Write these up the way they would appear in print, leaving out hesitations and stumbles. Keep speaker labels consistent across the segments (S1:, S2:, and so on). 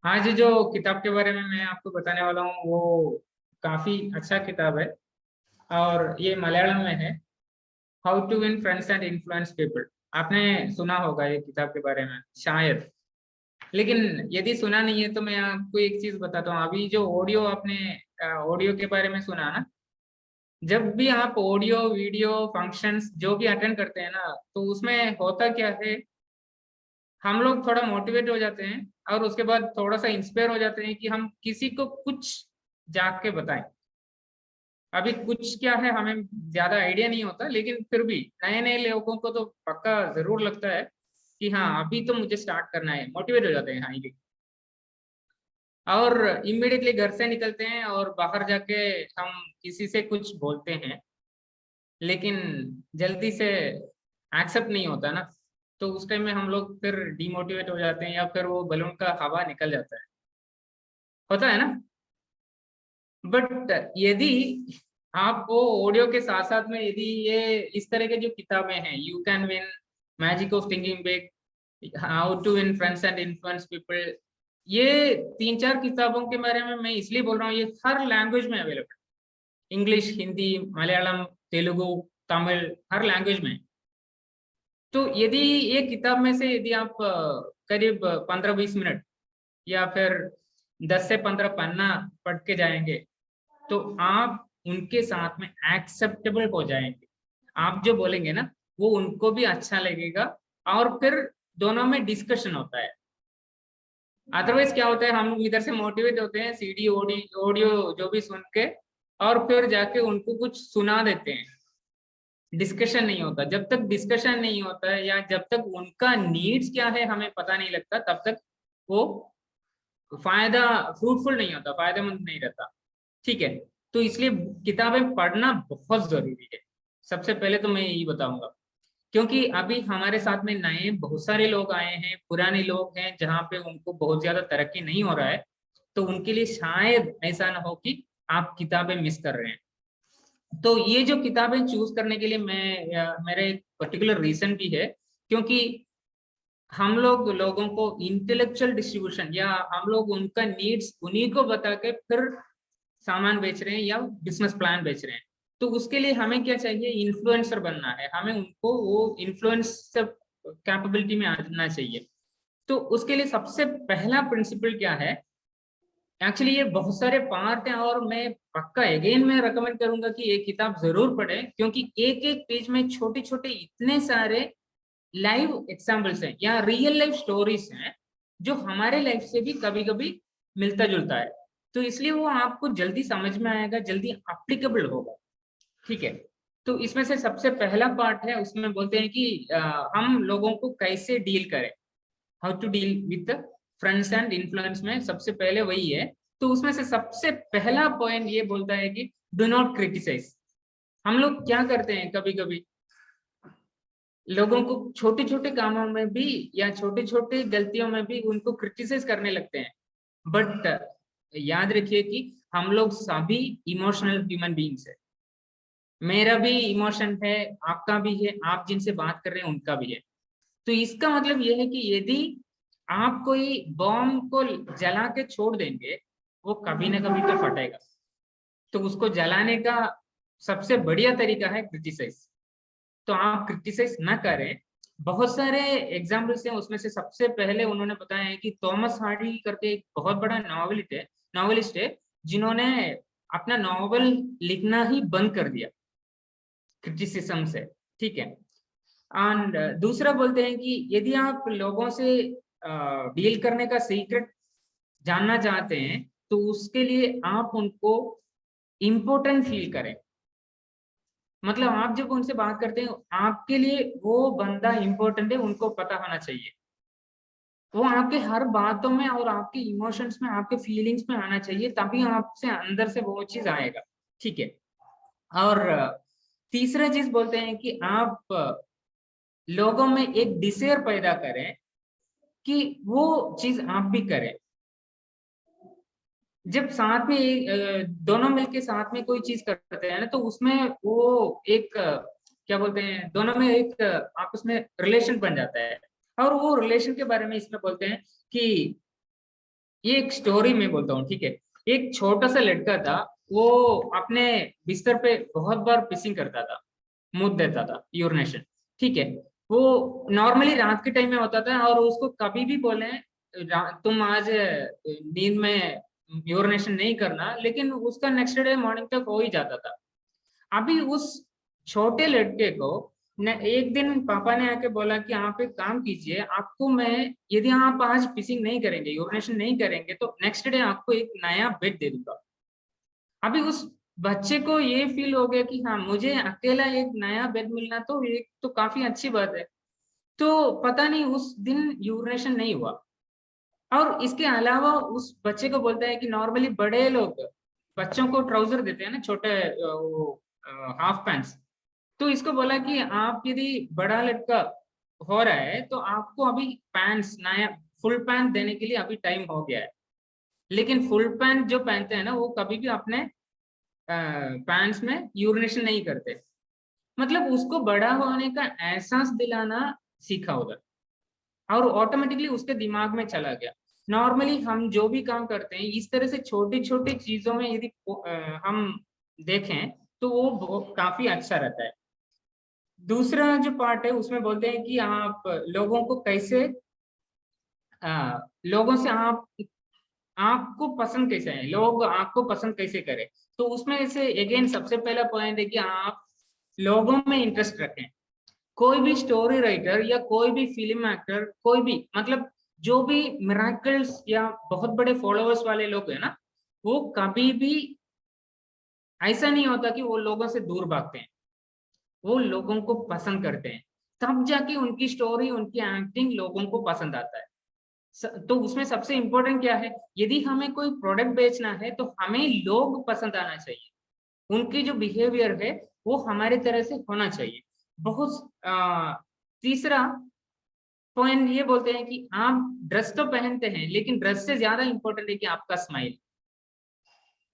S1: आज जो किताब के बारे में मैं आपको बताने वाला हूँ वो काफी अच्छा किताब है और ये मलयालम में है। How to win friends and influence people. आपने सुना होगा ये किताब के बारे में शायद, लेकिन यदि सुना नहीं है तो मैं आपको एक चीज बताता हूँ। अभी जो ऑडियो आपने ऑडियो के बारे में सुना ना, जब भी आप ऑडियो वीडियो फंक्शंस जो भी अटेंड करते हैं ना, तो उसमें होता क्या है, हम लोग थोड़ा मोटिवेट हो जाते हैं और उसके बाद थोड़ा सा इंस्पायर हो जाते हैं कि हम किसी को कुछ जाके बताएं। अभी कुछ क्या है हमें ज्यादा आइडिया नहीं होता, लेकिन फिर भी नए नए लोगों को तो पक्का जरूर लगता है कि हाँ अभी तो मुझे स्टार्ट करना है, मोटिवेट हो जाते हैं हाँ ये। और इमीडिएटली घर से निकलते हैं और बाहर जाके हम किसी से कुछ बोलते हैं, लेकिन जल्दी से एक्सेप्ट नहीं होता ना, तो उस टाइम में हम लोग फिर डिमोटिवेट हो जाते हैं या फिर वो बलून का हवा निकल जाता है, होता है ना। बट यदि आप वो ऑडियो के साथ साथ में यदि ये इस तरह के जो किताबें हैं, you can win, magic of thinking big, how to win friends and influence people, ये तीन चार किताबों के बारे में मैं इसलिए बोल रहा हूँ, ये हर लैंग्वेज में अवेलेबल, इंग्लिश, हिंदी, मलयालम, तेलुगु, तमिल, हर लैंग्वेज में। तो यदि ये किताब में से यदि आप करीब 15-20 मिनट या फिर 10 से 15 पन्ना पढ़ के जाएंगे, तो आप उनके साथ में एक्सेप्टेबल हो जाएंगे। आप जो बोलेंगे ना वो उनको भी अच्छा लगेगा, और फिर दोनों में डिस्कशन होता है। अदरवाइज क्या होता है, हम लोग इधर से मोटिवेट होते हैं सीडी ऑडियो जो भी सुन के, और फिर जाके उनको कुछ सुना देते हैं, डिस्कशन नहीं होता। जब तक डिस्कशन नहीं होता है या जब तक उनका नीड्स क्या है हमें पता नहीं लगता, तब तक वो फायदा फ्रूटफुल नहीं होता, फायदेमंद नहीं रहता। ठीक है, तो इसलिए किताबें पढ़ना बहुत जरूरी है। सबसे पहले तो मैं यही बताऊंगा, क्योंकि अभी हमारे साथ में नए बहुत सारे लोग आए हैं, पुराने लोग हैं जहाँ पे उनको बहुत ज्यादा तरक्की नहीं हो रहा है, तो उनके लिए शायद ऐसा ना हो कि आप किताबें मिस कर रहे हैं। तो ये जो किताबें चूज करने के लिए मेरे एक पर्टिकुलर रीजन भी है, क्योंकि हम लोग लोगों को इंटेलेक्चुअल डिस्ट्रीब्यूशन या हम लोग उनका नीड्स उन्हीं को बता के फिर सामान बेच रहे हैं या बिजनेस प्लान बेच रहे हैं। तो उसके लिए हमें क्या चाहिए, इन्फ्लुएंसर बनना है, हमें उनको वो इन्फ्लुएंस कैपेबिलिटी में आना चाहिए। तो उसके लिए सबसे पहला प्रिंसिपल क्या है, एक्चुअली ये बहुत सारे पार्ट हैं और मैं पक्का अगेन मैं रेकमेंड करूंगा कि ये किताब जरूर पढ़ें, क्योंकि एक एक पेज में छोटे छोटे इतने सारे लाइव एग्जाम्पल्स हैं या रियल लाइफ स्टोरीज हैं जो हमारे लाइफ से भी कभी कभी मिलता जुलता है। तो इसलिए वो आपको जल्दी समझ में आएगा, जल्दी अप्लीकेबल होगा। ठीक है, तो इसमें से सबसे पहला पार्ट है, उसमें बोलते हैं कि हम लोगों को कैसे डील करें, how to deal with friends and influence में सबसे पहले वही है। तो उसमें से सबसे पहला पॉइंट ये बोलता है कि डू नॉट क्रिटिसाइज। हम लोग क्या करते हैं, कभी कभी लोगों को छोटे छोटे कामों में भी या छोटे छोटे गलतियों में भी उनको क्रिटिसाइज करने लगते हैं। बट याद रखिए कि हम लोग सभी इमोशनल ह्यूमन बीइंग्स है। मेरा भी इमोशन है, आपका भी है, आप जिनसे बात कर रहे हैं उनका भी है। तो इसका मतलब यह है कि यदि आप कोई बॉम्ब को जला के छोड़ देंगे, वो कभी ना कभी तो फटेगा। तो उसको जलाने का सबसे बढ़िया तरीका है क्रिटिसाइज। तो आप क्रिटिसाइज ना करें। बहुत सारे एग्जाम्पल्स हैं, उसमें से सबसे पहले उन्होंने बताया है कि थॉमस हार्डी करके एक बहुत बड़ा नॉवेलिस्ट है जिन्होंने अपना नॉवल लिखना ही बंद कर दिया क्रिटिसिज्म से। ठीक है, एंड दूसरा बोलते हैं कि यदि आप लोगों से डील करने का सीक्रेट जानना चाहते हैं, तो उसके लिए आप उनको इम्पोर्टेंट फील करें। मतलब आप जब उनसे बात करते हैं, आपके लिए वो बंदा इम्पोर्टेंट है, उनको पता होना चाहिए। वो आपके हर बातों में और आपके इमोशंस में, आपके फीलिंग्स में आना चाहिए, तभी आपसे अंदर से वो चीज आएगा। ठीक है, और तीसरा चीज बोलते हैं कि आप लोगों में एक डिजायर पैदा करें कि वो चीज आप भी करें। जब साथ में दोनों मिलके साथ में कोई चीज करते हैं ना, तो उसमें वो एक क्या बोलते हैं, दोनों में एक आपस में रिलेशन बन जाता है। और वो रिलेशन के बारे में इसमें बोलते हैं कि ये एक स्टोरी में बोलता हूँ, ठीक है। एक छोटा सा लड़का था, वो अपने बिस्तर पे बहुत बार पिसिंग करता था, मुंह देता था, यूरिनेशन, ठीक है। वो नॉर्मली रात के टाइम में होता था, और उसको कभी भी बोले तुम आज नींद में यूरिनेशन नहीं करना, लेकिन उसका नेक्स्ट डे मॉर्निंग तक हो ही जाता था। अभी उस छोटे लड़के को न एक दिन पापा ने आके बोला कि आप एक काम कीजिए, आपको मैं, यदि आप आज पिसिंग नहीं करेंगे, यूरिनेशन नहीं करेंगे, तो नेक्स्ट डे आपको एक नया बेड दे दूंगा। अभी उस बच्चे को ये फील हो गया कि हाँ, मुझे अकेला एक नया बेड मिलना तो एक तो काफी अच्छी बात है। तो पता नहीं उस दिन यूरिनेशन नहीं हुआ। और इसके अलावा उस बच्चे को बोलता है कि नॉर्मली बड़े लोग बच्चों को ट्राउजर देते हैं ना, छोटे वो हाफ पैंट्स। तो इसको बोला कि आप यदि बड़ा लड़का हो रहा है तो आपको अभी पैंट्स, नया फुल पैंट देने के लिए अभी टाइम हो गया है। लेकिन फुल पैंट जो पहनते हैं ना, वो कभी भी अपने पैंट्स में यूरिनेशन नहीं करते। मतलब उसको बड़ा होने का एहसास दिलाना सीखा उधर, और ऑटोमेटिकली उसके दिमाग में चला गया। नॉर्मली हम जो भी काम करते हैं इस तरह से छोटी छोटी चीजों में यदि हम देखें तो वो काफी अच्छा रहता है। दूसरा जो पार्ट है उसमें बोलते हैं कि आप लोगों को कैसे, लोगों से आप, आपको पसंद कैसे है, लोग आपको पसंद कैसे करें। तो उसमें से अगेन सबसे पहला पॉइंट है कि आप लोगों में इंटरेस्ट रखें। कोई भी स्टोरी राइटर या कोई भी फिल्म एक्टर, कोई भी, मतलब जो भी मिराकल्स या बहुत बड़े फॉलोअर्स वाले लोग हैं ना, वो कभी भी ऐसा नहीं होता कि वो लोगों से दूर भागते हैं। वो लोगों को पसंद करते हैं, तब जाके उनकी स्टोरी, उनकी एक्टिंग लोगों को पसंद आता है। तो उसमें सबसे इंपॉर्टेंट क्या है, यदि हमें कोई प्रोडक्ट बेचना है तो हमें लोग पसंद आना चाहिए, उनकी जो बिहेवियर है वो हमारे तरह से होना चाहिए। बहुत तीसरा पॉइंट ये बोलते हैं कि आप ड्रेस तो पहनते हैं, लेकिन ड्रेस से ज्यादा इंपॉर्टेंट है कि आपका स्माइल,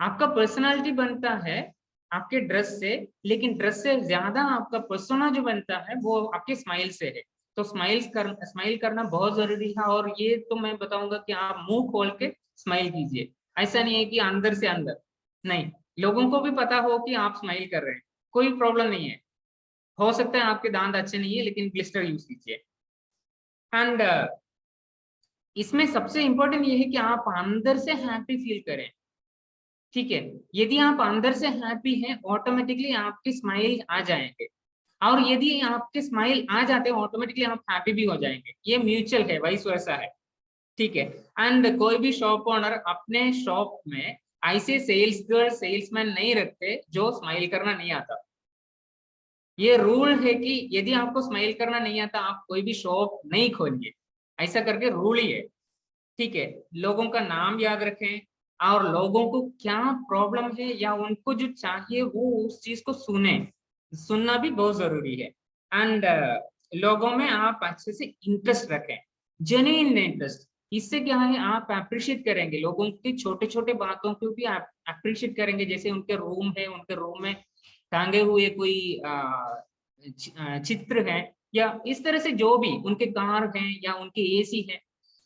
S1: आपका पर्सनालिटी बनता है आपके ड्रेस से, लेकिन ड्रेस से ज्यादा आपका पर्सोना जो बनता है वो आपके स्माइल से है। तो स्माइल करना बहुत जरूरी है। और ये तो मैं बताऊंगा कि आप मुंह खोल के स्माइल कीजिए, ऐसा नहीं है कि अंदर से अंदर नहीं, लोगों को भी पता हो कि आप स्माइल कर रहे हैं, कोई प्रॉब्लम नहीं है। हो सकता है आपके दांत अच्छे नहीं है, लेकिन ग्लिस्टर यूज कीजिए। एंड इसमें सबसे इंपॉर्टेंट ये है कि आप अंदर से हैप्पी फील करें, ठीक है। यदि आप अंदर से हैप्पी हैं, ऑटोमेटिकली आपकी स्माइल आ जाएंगे, और यदि आपके स्माइल आ जाते हैं ऑटोमेटिकली आप हैप्पी भी हो जाएंगे। ये म्यूचुअल है, वाइस वर्सा है, ठीक है। एंड कोई भी शॉप ओनर अपने शॉप में ऐसे सेल्स गर्ल, सेल्समैन नहीं रखते जो स्माइल करना नहीं आता। ये रूल है कि यदि आपको स्माइल करना नहीं आता आप कोई भी शॉप नहीं खोलिए, ऐसा करके रूल ही है, ठीक है। लोगों का नाम याद रखें, और लोगों को क्या प्रॉब्लम है या उनको जो चाहिए वो उस चीज को सुने, सुनना भी बहुत जरूरी है। एंड लोगों में आप अच्छे से इंटरेस्ट रखें, जेन्युइन इंटरेस्ट। इससे क्या है, आप अप्रिशिएट करेंगे लोगों की छोटे छोटे बातों को भी आप अप्रिशिएट करेंगे। जैसे उनके रूम है, उनके रूम में टांगे हुए कोई चित्र है, या इस तरह से जो भी उनके कार हैं या उनके एसी है,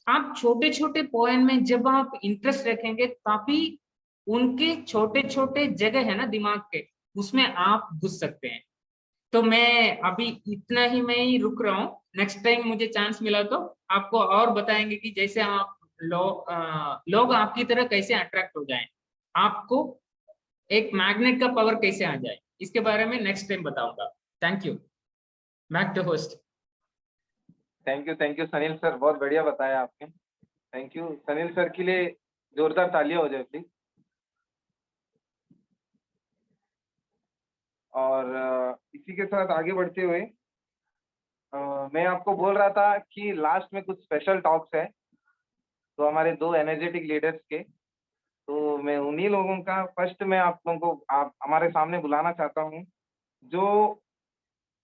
S1: आप छोटे छोटे पॉइंट में जब आप इंटरेस्ट रखेंगे तभी उनके छोटे छोटे जगह है ना दिमाग के, उसमें आप घुस सकते हैं। तो मैं अभी इतना ही मैं ही रुक रहा हूँ, नेक्स्ट टाइम मुझे चांस मिला तो आपको और बताएंगे कि जैसे आप लोग आपकी तरह कैसे अट्रैक्ट हो जाएं, आपको एक मैग्नेट का पावर कैसे आ जाए, इसके बारे में नेक्स्ट टाइम बताऊंगा। Thank you. Back to host.
S2: Thank you Sunil sir, बहुत बढ़िया बताया आपने। थैंक यू सनील सर के लिए जोरदार तालियां हो जाए प्लीज। और इसी के साथ आगे बढ़ते हुए मैं आपको बोल रहा था कि लास्ट में कुछ स्पेशल टॉक्स है तो हमारे दो एनर्जेटिक लीडर्स के, तो मैं उन्हीं लोगों का फर्स्ट में आप लोगों को आप हमारे सामने बुलाना चाहता हूँ, जो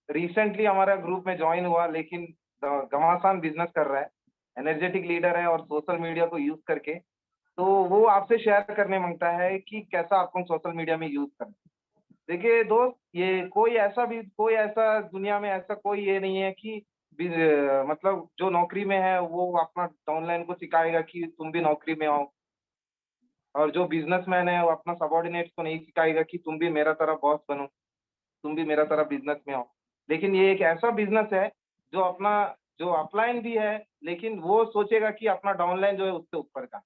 S2: रिसेंटली हमारा ग्रुप में ज्वाइन हुआ लेकिन घमासान बिजनेस कर रहा है, एनर्जेटिक लीडर है और सोशल मीडिया को यूज करके, तो वो आपसे शेयर करने मांगता है कि कैसा आपको सोशल मीडिया में यूज करना। देखिए दोस्त, ये कोई ऐसा दुनिया में ऐसा कोई ये नहीं है कि मतलब जो नौकरी में है वो अपना डाउनलाइन को सिखाएगा कि तुम भी नौकरी में आओ, और जो बिजनेसमैन है वो अपना सबॉर्डिनेट्स को नहीं सिखाएगा कि तुम भी मेरा तरह बॉस बनो, तुम भी मेरा तरह बिजनेस में आओ। लेकिन ये एक ऐसा बिजनेस है जो अपना जो अपलाइन भी है, लेकिन वो सोचेगा कि अपना डाउनलाइन जो है उससे ऊपर का।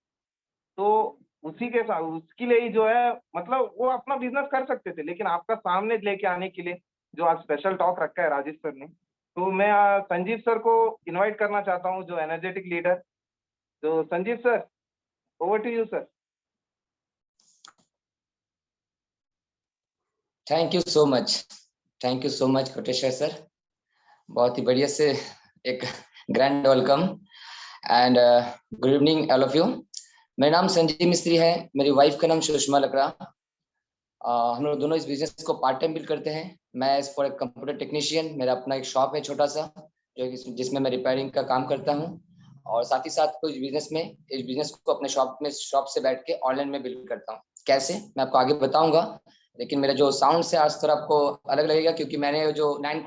S2: तो उसी के साथ उसके लिए ही जो है, मतलब वो अपना बिज़नेस कर सकते थे, लेकिन आपका सामने लेके आने के लिए जो आज स्पेशल टॉक रखा है राजेश सर ने, तो मैं संजीव सर को इनवाइट करना चाहता हूँ, जो एनर्जेटिक लीडर। तो Sanjeev sir, over to you sir.
S3: Thank you so much Koteshwar sir, बहुत ही बढ़िया से एक grand welcome and good evening all of you. मेरा नाम संजीव मिस्त्री है, मेरी वाइफ का नाम सुषमा लकड़ा। हम लोग दोनों इस बिजनेस को पार्ट टाइम बिल्ड करते हैं। मैं एज फॉर एक कंप्यूटर टेक्नीशियन, मेरा अपना एक शॉप है छोटा सा, जिसमें मैं रिपेयरिंग का काम करता हूँ, और साथ ही साथ कुछ बिजनेस में इस बिजनेस को अपने शॉप से बैठ के ऑनलाइन में बिल्ड करता हूँ। कैसे, मैं आपको आगे बताऊंगा, लेकिन मेरा जो साउंड से आज थोड़ा आपको अलग लगेगा, क्योंकि मैंने जो 9